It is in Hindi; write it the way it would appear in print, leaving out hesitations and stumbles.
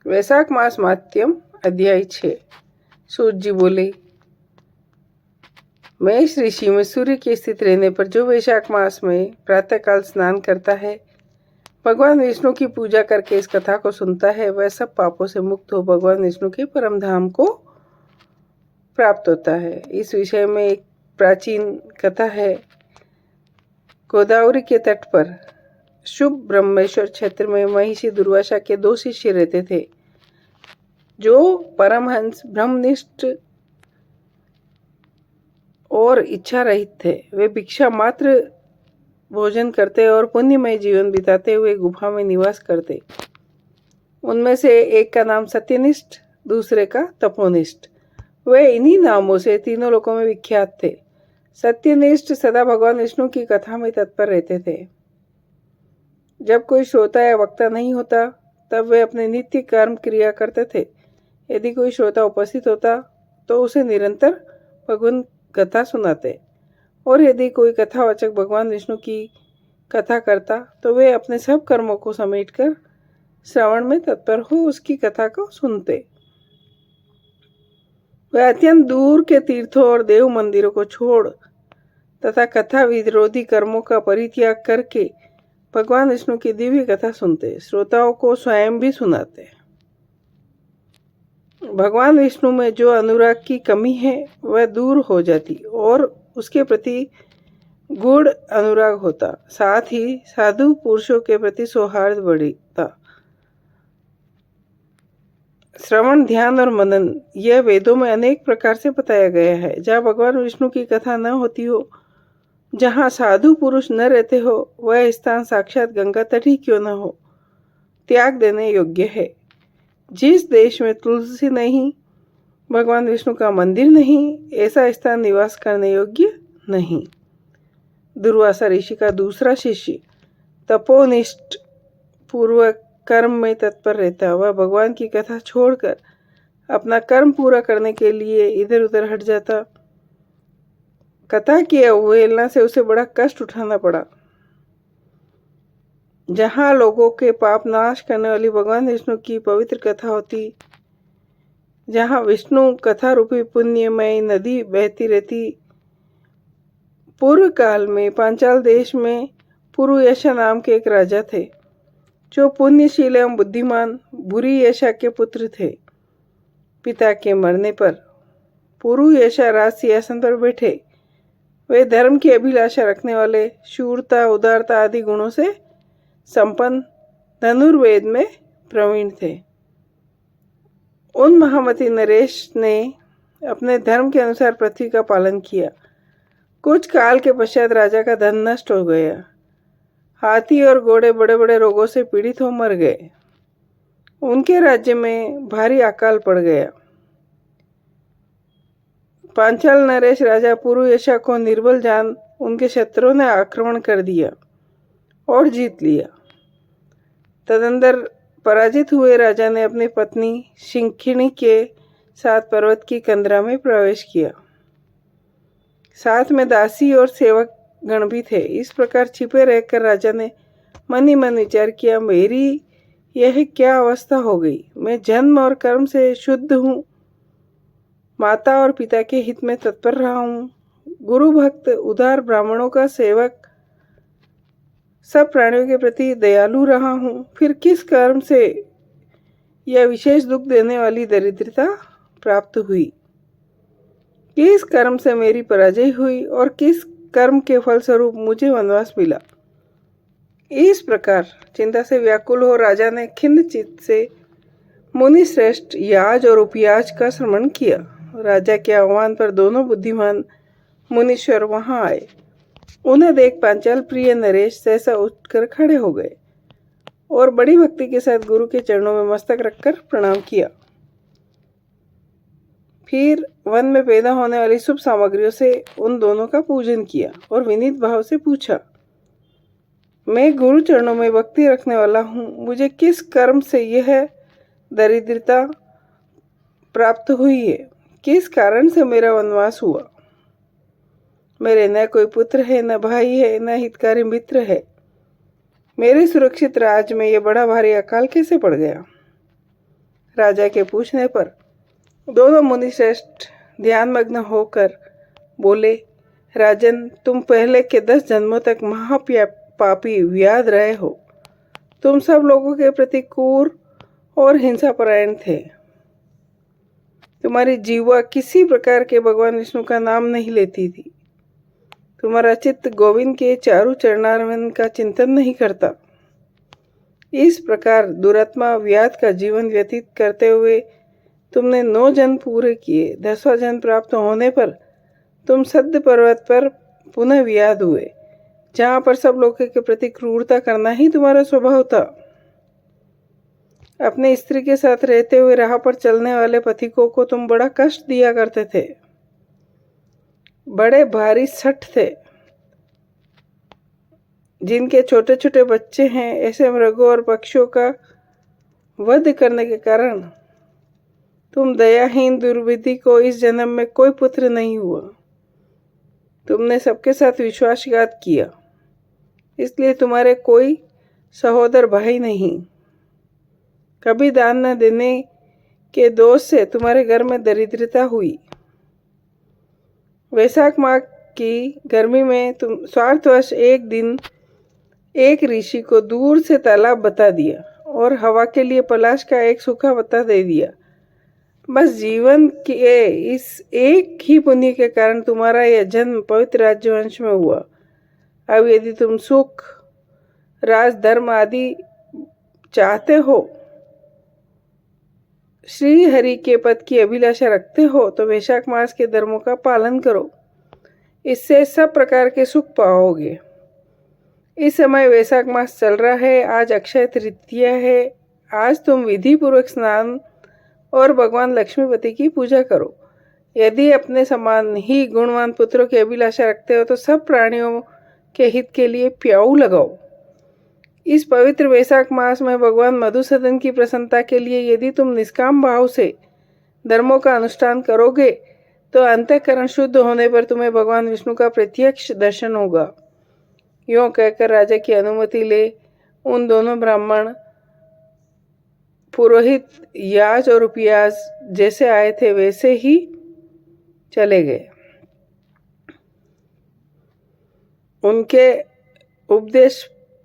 वैशाख मास मात्यम अध्याय 6। सूत जी बोले, मेष ऋषि में सूर्य के स्थित रहने पर जो वैशाख मास में प्रातःकाल स्नान करता है, भगवान विष्णु की पूजा करके इस कथा को सुनता है, वह सब पापों से मुक्त हो भगवान विष्णु के परम धाम को प्राप्त होता है। इस विषय में एक प्राचीन कथा है। गोदावरी के तट पर शुभ ब्रह्मेश्वर क्षेत्र में महिषी दुर्वासा के 2 शिष्य रहते थे, जो परमहंस ब्रह्मनिष्ठ और इच्छा रहित थे। वे भिक्षा मात्र भोजन करते और पुण्यमय जीवन बिताते हुए गुफा में निवास करते। उनमें से एक का नाम सत्यनिष्ठ, दूसरे का तपोनिष्ठ। वे इन्हीं नामों से तीनों लोकों में विख्यात थे। सत्यनिष्ठ सदा भगवान विष्णु की कथा में तत्पर रहते थे। जब कोई श्रोता या वक्ता नहीं होता, तब वे अपने नित्य कर्म क्रिया करते थे। यदि कोई श्रोता उपस्थित होता तो उसे निरंतर भगवान कथा सुनाते, और यदि कोई कथावाचक भगवान विष्णु की कथा करता तो वे अपने सब कर्मों को समेटकर श्रवण में तत्पर हो उसकी कथा को सुनते। वे अत्यंत दूर के तीर्थों और देव मंदिरों को छोड़ तथा कथा विरोधी कर्मों का परित्याग करके भगवान विष्णु की दिव्य कथा सुनते, श्रोताओं को स्वयं भी सुनाते। भगवान विष्णु में जो अनुराग की कमी है वह दूर हो जाती और उसके प्रति गूढ़ अनुराग होता। साथ ही साधु पुरुषों के प्रति सौहार्द बढ़ता। श्रवण, ध्यान और मनन यह वेदों में अनेक प्रकार से बताया गया है। जहाँ भगवान विष्णु की कथा न होती हो, जहाँ साधु पुरुष न रहते हो, वह स्थान साक्षात गंगा तट ही क्यों न हो, त्याग देने योग्य है। जिस देश में तुलसी नहीं, भगवान विष्णु का मंदिर नहीं, ऐसा स्थान निवास करने योग्य नहीं। दुर्वासा ऋषि का दूसरा शिष्य तपोनिष्ठ पूर्वक कर्म में तत्पर रहता। वह भगवान की कथा छोड़कर अपना कर्म पूरा करने के लिए इधर उधर हट जाता। कथा की अवहेलना से उसे बड़ा कष्ट उठाना पड़ा। जहाँ लोगों के पाप नाश करने वाली भगवान विष्णु की पवित्र कथा होती, जहाँ विष्णु कथा रूपी पुण्यमय नदी बहती रहती। पूर्व काल में पांचाल देश में पुरुयशा नाम के एक राजा थे, जो पुण्यशील एवं बुद्धिमान बुरीयशा के पुत्र थे। पिता के मरने पर पुरुयशा राज सिंहासन पर बैठे। वे धर्म की अभिलाषा रखने वाले, शूरता, उदारता आदि गुणों से संपन्न, धनुर्वेद में प्रवीण थे। उन महामती नरेश ने अपने धर्म के अनुसार पृथ्वी का पालन किया। कुछ काल के पश्चात राजा का धन नष्ट हो गया। हाथी और घोड़े बड़े बड़े रोगों से पीड़ित हो मर गए। उनके राज्य में भारी अकाल पड़ गया। पांचाल नरेश राजा पुरुयशा को निर्बल जान उनके शत्रुओं ने आक्रमण कर दिया और जीत लिया। तदंतर पराजित हुए राजा ने अपनी पत्नी शिंखिणी के साथ पर्वत की कंदरा में प्रवेश किया। साथ में दासी और सेवक गण भी थे। इस प्रकार छिपे रहकर राजा ने मन ही मन विचार किया, मेरी यह क्या अवस्था हो गई। मैं जन्म और कर्म से शुद्ध हूँ, माता और पिता के हित में तत्पर रहा हूँ, गुरु भक्त, उदार ब्राह्मणों का सेवक, सब प्राणियों के प्रति दयालु रहा हूँ। फिर किस कर्म से यह विशेष दुख देने वाली दरिद्रता प्राप्त हुई? किस कर्म से मेरी पराजय हुई और किस कर्म के फलस्वरूप मुझे वनवास मिला? इस प्रकार चिंता से व्याकुल हो राजा ने खिन्न चित्त से मुनि श्रेष्ठ याज और उपयाज का श्रवण किया। राजा के आह्वान पर दोनों बुद्धिमान मुनीश्वर वहां आए। उन्हें देख पांचाल प्रिय नरेश सहसा उठकर खड़े हो गए और बड़ी भक्ति के साथ गुरु के चरणों में मस्तक रखकर प्रणाम किया। फिर वन में पैदा होने वाली शुभ सामग्रियों से उन दोनों का पूजन किया और विनीत भाव से पूछा, मैं गुरु चरणों में भक्ति रखने वाला हूँ, मुझे किस कर्म से यह दरिद्रता प्राप्त हुई है? किस कारण से मेरा वनवास हुआ? मेरे न कोई पुत्र है, न भाई है, न हितकारी मित्र है। मेरे सुरक्षित राज में यह बड़ा भारी अकाल कैसे पड़ गया? राजा के पूछने पर दोनों मुनिश्रेष्ठ ध्यानमग्न होकर बोले, राजन, तुम पहले के 10 जन्मों तक महापापी व्याध रहे हो। तुम सब लोगों के प्रति क्रूर और हिंसापरायण थे। तुम्हारी जीवा किसी प्रकार के भगवान विष्णु का नाम नहीं लेती थी। तुम्हारा चित्त गोविंद के चारु चरणारविंद का चिंतन नहीं करता। इस प्रकार दुरात्मा व्याध का जीवन व्यतीत करते हुए तुमने 9 जन्म पूरे किए। 10वां जन्म प्राप्त होने पर तुम सद्य पर्वत पर पुनः व्याध हुए, जहाँ पर सब लोगों के प्रति क्रूरता करना ही तुम्हारा स्वभाव था। अपनी स्त्री के साथ रहते हुए राह पर चलने वाले पथिकों को तुम बड़ा कष्ट दिया करते थे। बड़े भारी सठ थे। जिनके छोटे छोटे बच्चे हैं, ऐसे मृगों और पक्षियों का वध करने के कारण तुम दयाहीन दुर्विधि को इस जन्म में कोई पुत्र नहीं हुआ। तुमने सबके साथ विश्वासघात किया, इसलिए तुम्हारे कोई सहोदर भाई नहीं। कभी दान न देने के दोष से तुम्हारे घर में दरिद्रता हुई। वैशाख माह की गर्मी में तुम स्वार्थवश एक दिन एक ऋषि को दूर से तालाब बता दिया और हवा के लिए पलाश का एक सूखा पत्ता दे दिया। बस जीवन के इस एक ही पुण्य के कारण तुम्हारा यह जन्म पवित्र राज्यवंश में हुआ। अब यदि तुम सुख, राज, धर्म आदि चाहते हो, श्री हरि के पद की अभिलाषा रखते हो, तो वैशाख मास के धर्मों का पालन करो। इससे सब प्रकार के सुख पाओगे। इस समय वैशाख मास चल रहा है। आज अक्षय तृतीया है। आज तुम विधि पूर्वक स्नान और भगवान लक्ष्मीपति की पूजा करो। यदि अपने समान ही गुणवान पुत्रों की अभिलाषा रखते हो तो सब प्राणियों के हित के लिए प्याऊ लगाओ। इस पवित्र वैशाख मास में भगवान मधुसूदन की प्रसन्नता के लिए यदि तुम निष्काम भाव से धर्मों का अनुष्ठान करोगे तो अंतःकरण शुद्ध होने पर तुम्हें भगवान विष्णु का प्रत्यक्ष दर्शन होगा। यूँ कहकर राजा की अनुमति ले उन दोनों ब्राह्मण पुरोहित याज और उपयाज जैसे आए थे वैसे ही चले गए। उनके उपदेश